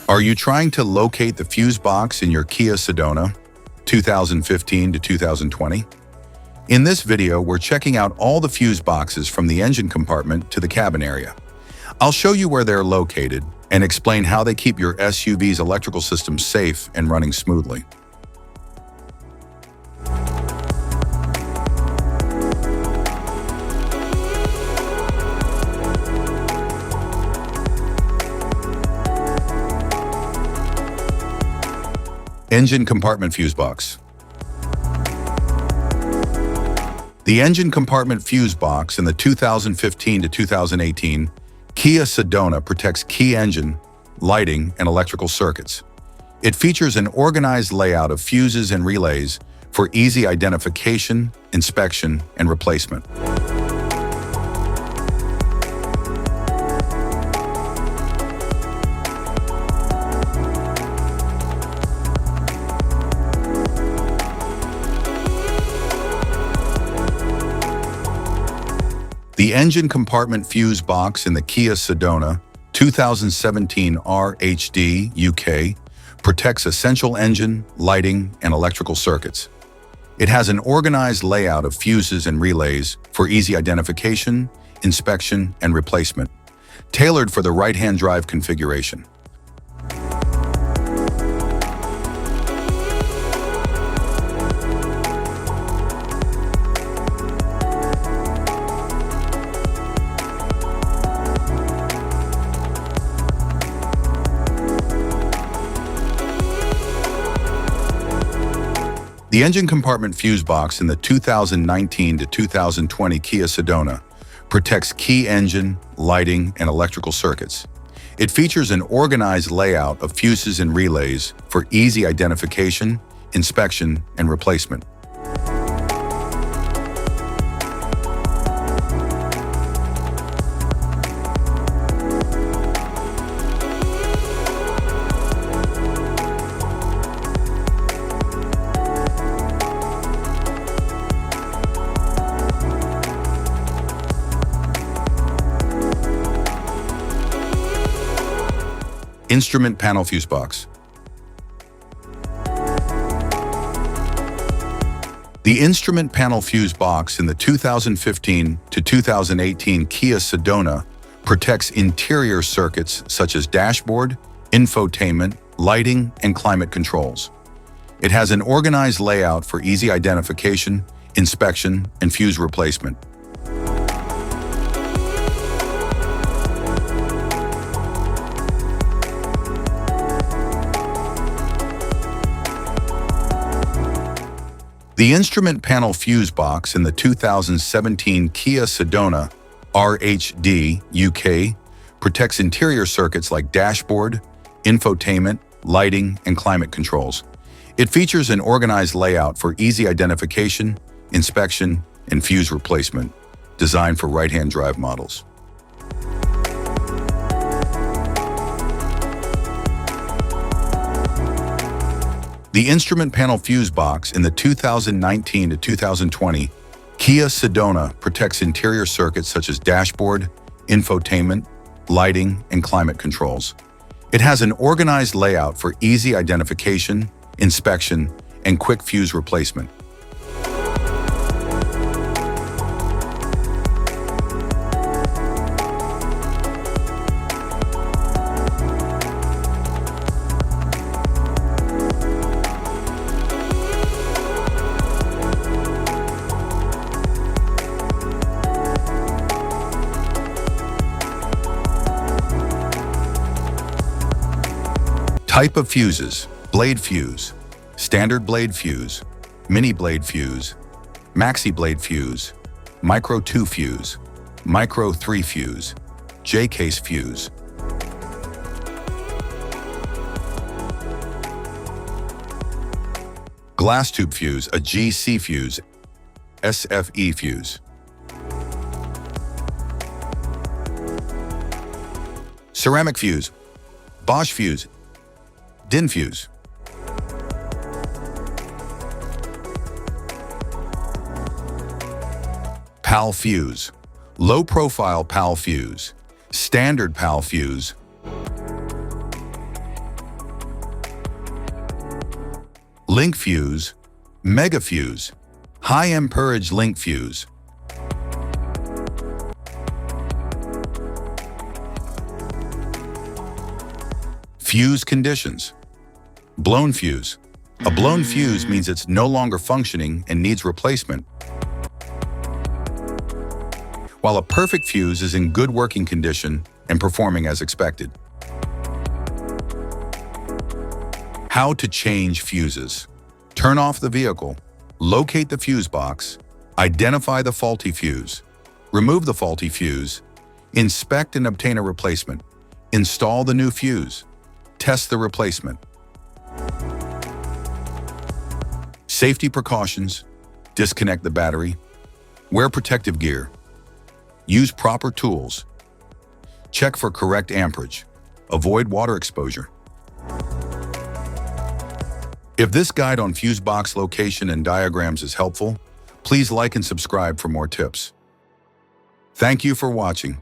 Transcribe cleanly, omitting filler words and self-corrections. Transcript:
Are you trying to locate the fuse box in your Kia Sedona 2015 to 2020? In this video, we're checking out all the fuse boxes from the engine compartment to the cabin area. I'll show you where they're located and explain how they keep your SUV's electrical system safe and running smoothly. Engine compartment fuse box. The engine compartment fuse box in the 2015 to 2018 Kia Sedona protects key engine, lighting, and electrical circuits. It features an organized layout of fuses and relays for easy identification, inspection, and replacement. The engine compartment fuse box in the Kia Sedona 2017 RHD UK protects essential engine, lighting, and electrical circuits. It has an organized layout of fuses and relays for easy identification, inspection, and replacement, tailored for the right-hand drive configuration. The engine compartment fuse box in the 2019 to 2020 Kia Sedona protects key engine, lighting, and electrical circuits. It features an organized layout of fuses and relays for easy identification, inspection, and replacement. Instrument panel fuse box. The instrument panel fuse box in the 2015 to 2018 Kia Sedona protects interior circuits such as dashboard, infotainment, lighting, and climate controls. It has an organized layout for easy identification, inspection, and fuse replacement. The instrument panel fuse box in the 2017 Kia Sedona RHD UK protects interior circuits like dashboard, infotainment, lighting, and climate controls. It features an organized layout for easy identification, inspection, and fuse replacement, designed for right-hand drive models. The instrument panel fuse box in the 2019 to 2020 Kia Sedona protects interior circuits such as dashboard, infotainment, lighting, and climate controls. It has an organized layout for easy identification, inspection, and quick fuse replacement. Type of fuses: blade fuse, standard blade fuse, mini blade fuse, maxi blade fuse, micro 2 fuse, micro 3 fuse, J-case fuse. Glass tube fuse, a GC fuse, SFE fuse. Ceramic fuse, Bosch fuse, DIN fuse. PAL fuse, low profile PAL fuse, standard PAL fuse, Link fuse, mega fuse, high amperage link fuse. Fuse conditions. Blown fuse. A blown fuse means it's no longer functioning and needs replacement, while a perfect fuse is in good working condition and performing as expected. How to change fuses. Turn off the vehicle, locate the fuse box, identify the faulty fuse, remove the faulty fuse, inspect and obtain a replacement, install the new fuse, test the replacement. Safety precautions: disconnect the battery, wear protective gear, use proper tools, check for correct amperage, avoid water exposure. If this guide on fuse box location and diagrams is helpful, please like and subscribe for more tips. Thank you for watching.